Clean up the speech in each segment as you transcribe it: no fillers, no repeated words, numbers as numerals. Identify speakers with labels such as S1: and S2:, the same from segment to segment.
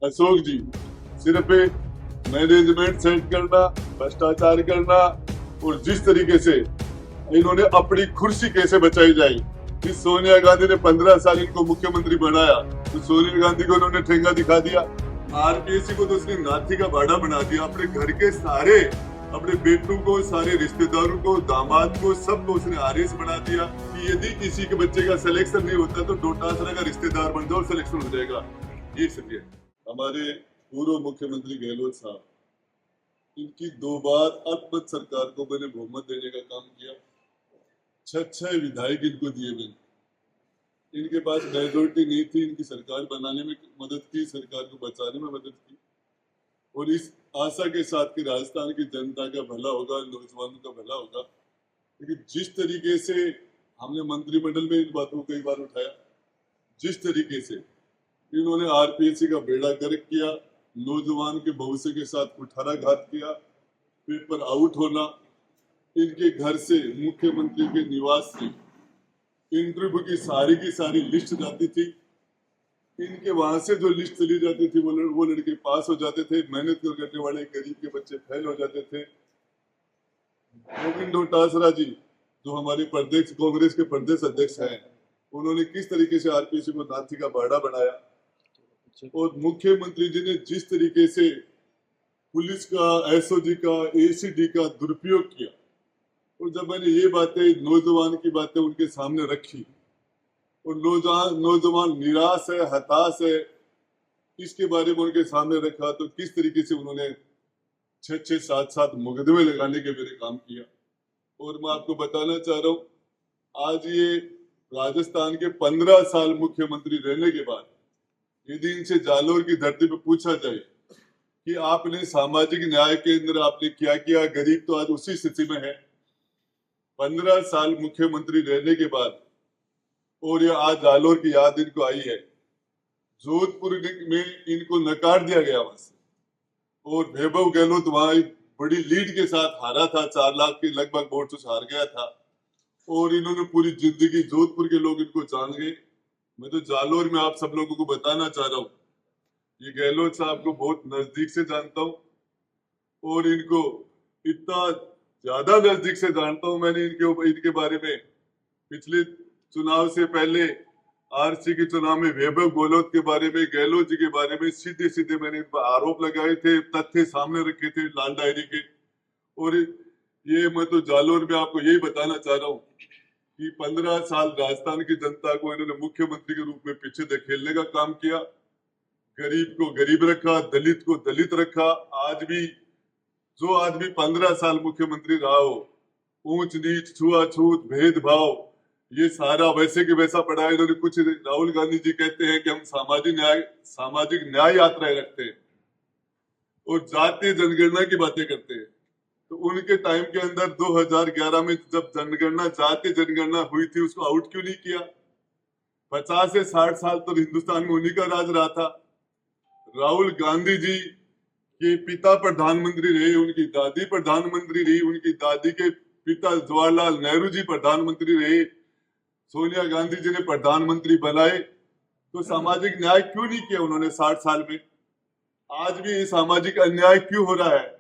S1: अशोक जी सिर्फ management set करना, भ्रष्टाचार करना और जिस तरीके से इन्होंने अपनी कुर्सी कैसे बचाई जाए। जिस सोनिया गांधी ने 15 साल इनको मुख्यमंत्री बनाया तो सोनिया गांधी को उन्होंने ठेंगा दिखा दिया। आरपीएससी को तो उसने नाथी का बाड़ा बना दिया। अपने घर के सारे, अपने बेटों को, सारे रिश्तेदारों को, दामाद को, सबको उसने आरएस बना दिया कि यदि किसी के बच्चे का सिलेक्शन नहीं होता तो डोटासरा का रिश्तेदार बन जाओ और सिलेक्शन हो जाएगा। ये स्थिति है। हमारे पूर्व मुख्यमंत्री गहलोत साहब, इनकी 2 बार अल्पमत सरकार को मैंने बहुमत देने का काम किया। 6 विधायक इनको दिए मैंने। इनके पास मेजोरिटी नहीं थी, इनकी सरकार बनाने में मदद की, सरकार को बचाने में मदद की और इस आशा के साथ कि राजस्थान की जनता का भला होगा, नौजवानों का भला होगा। लेकिन जिस तरीके से हमने मंत्रिमंडल में इन बातों को कई बार उठाया, जिस तरीके से इन्होंने आरपीएससी का बेड़ा गर्क किया, नौजवान के भविष्य के साथ कुठाराघात किया, पेपर आउट होना, इनके घर से, मुख्यमंत्री के निवास से इंटरव्यू की सारी लिस्ट जाती थी। इनके वहां से जो लिस्ट चली जाती थी वो लड़के पास हो जाते थे। मेहनत करने वाले गरीब के बच्चे फेल हो जाते थे। गोविंद डोटासरा जी जो हमारे प्रदेश कांग्रेस के प्रदेश अध्यक्ष हैं, उन्होंने किस तरीके से आरपीएससी को नाथी का बाड़ा बनाया और मुख्यमंत्री जी ने जिस तरीके से पुलिस का, एसओजी का, एसीडी का दुरुपयोग किया। और जब मैंने ये बातें, नौजवान की बातें उनके सामने रखी और नौजवान निराश है, हताश है, इसके बारे में उनके सामने रखा तो किस तरीके से उन्होंने 6-6, 7-7 मुकदमे लगाने के मेरे काम किया। और मैं आपको बताना चाह रहा हूँ, आज ये राजस्थान के 15 साल मुख्यमंत्री रहने के बाद यदि इनसे जालोर की धरती पे पूछा जाए कि आपने सामाजिक न्याय के अंदर आपने क्या किया, गरीब तो आज उसी स्थिति में है। 15 साल मुख्यमंत्री रहने के बाद और ये आज जालोर की याद इनको आई है। जोधपुर में इनको नकार दिया गया वहां से और वैभव गहलोत वहां बड़ी लीड के साथ हारा था, 4 लाख के लगभग वोट से हार गया था और इन्होंने पूरी जिंदगी, जोधपुर के लोग इनको जान गए। मैं तो जालोर में आप सब लोगों को बताना चाह रहा हूँ, ये गहलोत साहब को बहुत नजदीक से जानता हूँ और इनको इतना ज्यादा नजदीक से जानता हूँ। मैंने इनके बारे में पिछले चुनाव से पहले आरसी के चुनाव में वैभव गहलोत के बारे में, गहलोत जी के बारे में सीधे सीधे मैंने इन पर आरोप लगाए थे, तथ्य सामने रखे थे लाल डायरी के। और ये मैं तो जालोर में आपको यही बताना चाह रहा हूँ कि 15 साल राजस्थान की जनता को इन्होंने मुख्यमंत्री के रूप में पीछे धकेलने का काम किया। गरीब को गरीब रखा, दलित को दलित रखा। आज भी जो आदमी 15 साल मुख्यमंत्री रहा हो, ऊंच नीच, छुआछूत, भेदभाव, ये सारा वैसे के वैसा पड़ा है। इन्होंने कुछ, राहुल गांधी जी कहते हैं कि हम सामाजिक न्याय यात्राएं रखते हैं और जातीय जनगणना की बातें करते हैं। तो उनके टाइम के अंदर 2011 में जब जनगणना, जातीय जनगणना हुई थी, उसको आउट क्यों नहीं किया? 50 से 60 साल तो हिंदुस्तान में उन्हीं का राज रहा था। राहुल गांधी जी के पिता प्रधानमंत्री रहे, उनकी दादी प्रधानमंत्री रही, उनकी दादी के पिता जवाहरलाल नेहरू जी प्रधानमंत्री रहे, सोनिया गांधी जी ने प्रधानमंत्री बनाए। तो सामाजिक न्याय क्यों नहीं किया उन्होंने 60 साल में? आज भी ये सामाजिक अन्याय क्यों हो रहा है?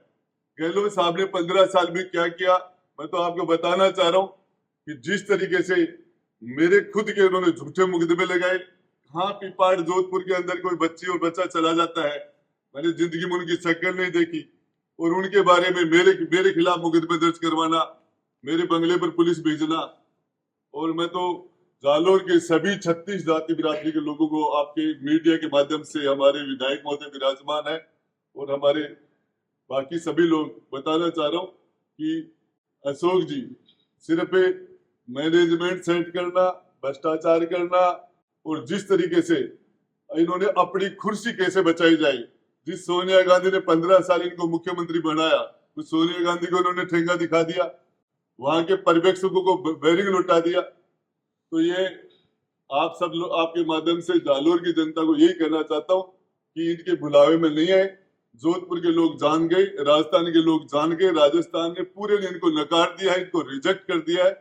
S1: गहलोत साहब ने 15 साल में क्या किया? मैं तो आपको बताना चाह रहा हूं कि जिस तरीके से मेरे खुद के उन्होंने झूठे मुकदमे लगाए। हाँ, पिपाड़ जोधपुर के अंदर कोई बच्ची और बच्चा चला जाता है, मैंने जिंदगी में उनकी शक्ल नहीं देखी और उनके बारे में मेरे खिलाफ मुकदमे दर्ज करवाना, मेरे बंगले पर पुलिस भेजना। और मैं तो जालोर के सभी 36 जाति बिरादरी के लोगों को आपके मीडिया के माध्यम से, हमारे विधायक महोदय विराजमान है और हमारे बाकी सभी लोग, बताना चाह रहा हूँ कि अशोक जी सिर्फ मैनेजमेंट सेट करना, भ्रष्टाचार करना और जिस तरीके से इन्होंने अपनी कुर्सी कैसे बचाई जाए। जिस सोनिया गांधी ने 15 साल इनको मुख्यमंत्री बनाया, तो सोनिया गांधी को उन्होंने ठेंगा दिखा दिया, वहां के पर्यवेक्षकों को बेरिंग लौटा दिया। तो ये आप सब लोग, आपके माध्यम से जालोर की जनता को यही कहना चाहता हूँ कि इनके बुलावे में नहीं आए। जोधपुर के लोग जान गए, राजस्थान के लोग जान गए, राजस्थान ने पूरे ने इनको नकार दिया है, इनको रिजेक्ट कर दिया है,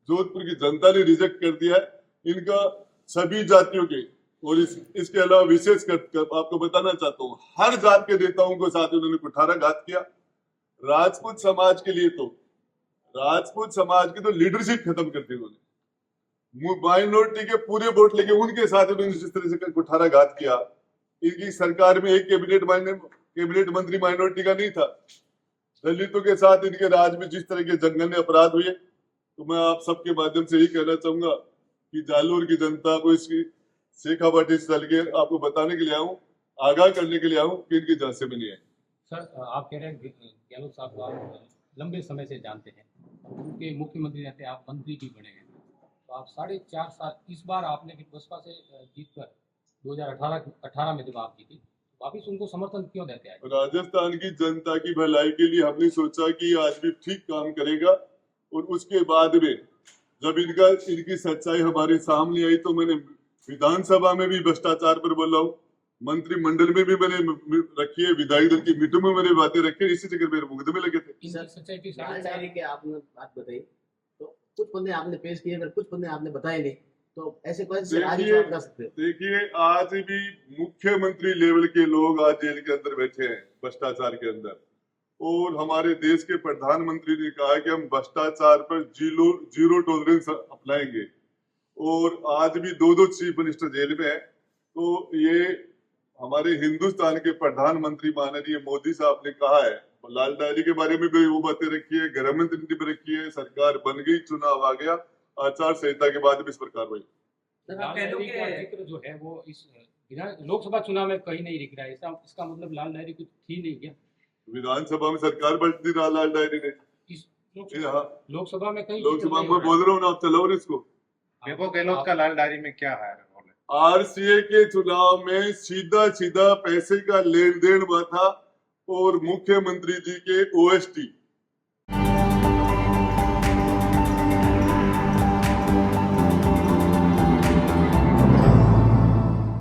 S1: जोधपुर की जनता ने रिजेक्ट कर दिया है। इनका सभी जातियों के और इसके अलावा विशेष कर आपको बताना चाहता हूँ, हर जात के नेताओं को साथ उन्होंने कुठाराघात किया। राजपूत समाज के लिए तो, राजपूत समाज की तो लीडरशिप खत्म कर दी उन्होंने। माइनॉरिटी के पूरे वोट लेके उनके साथ उन्होंने जिस तरह से कुठाराघात किया। इनकी सरकार में एक कैबिनेट मंत्री माइनॉरिटी का नहीं था। दलितों के साथ इनके राज में जिस तरह के जघन्य अपराध हुए, तो मैं आप सबके माध्यम से यही कहना चाहूंगा कि जालोर की जनता को इसकी शेखावाटी स्थल के आपको बताने के लिए आऊं, आगाह करने के लिए आऊं कि इनकी झांसे में नहीं है।
S2: सर, आप कह रहे हैं गहलोत साहब को आप लंबे समय से जानते हैं, उनके मुख्यमंत्री रहते हैं, आप मंत्री भी बने हैं, तो आप 4.5 साल, इस बार आपने बसपा से जीतकर 2018 में जब आप जीती, वापिस उनको समर्थन क्यों देते हैं?
S1: राजस्थान की जनता की भलाई के लिए हमने सोचा कि आज भी ठीक काम करेगा, और उसके बाद में जब इनकी सच्चाई हमारे सामने आई तो मैंने विधानसभा में भी भ्रष्टाचार पर बोला हूँ, मंत्रिमंडल में भी मैंने रखी है, विधायक दल की मीटिंग में मैंने बातें रखी है, इसी जगह मेरे मुकदमे लगे थे।
S2: सच्चाई
S3: की आपने बात बताई, तो कुछ बंदे आपने पेश किए, अगर कुछ बंदे आपने बताए नहीं, तो ऐसे कौन से बता सकते हो?
S1: देखिए, आज भी मुख्यमंत्री लेवल के लोग आज जेल के अंदर बैठे हैं भ्रष्टाचार के अंदर, और हमारे देश के प्रधानमंत्री ने कहा कि हम भ्रष्टाचार पर जीरो टॉलरेंस अपनाएंगे, और आज भी 2 चीफ मिनिस्टर जेल में है। तो ये हमारे हिंदुस्तान के प्रधानमंत्री माननीय मोदी साहब ने कहा है, लाल डायरी के बारे में भी वो बातें रखी है, गृह मंत्री ने भी रखी है, सरकार बन गई, चुनाव आ गया, आचार संहिता के बाद भी इस पर कार्रवाई।
S2: लाल डायरी का जिक्र जो है वो इस लोकसभा चुनाव में कहीं नहीं दिख रहा है, इसका मतलब लाल डायरी कुछ थी नहीं क्या?
S1: विधानसभा में सरकार बढ़ती रहा लाल डायरी ने,
S2: लोकसभा में कहीं,
S1: लोकसभा में बोल रहा हूँ ना, आप चलाओ ना इसको।
S4: देखो गहलोत का लाल डायरी में क्या है?
S1: आरसीए के चुनाव में सीधा पैसे का लेन देन हुआ था, और मुख्यमंत्री जी के ओएसटी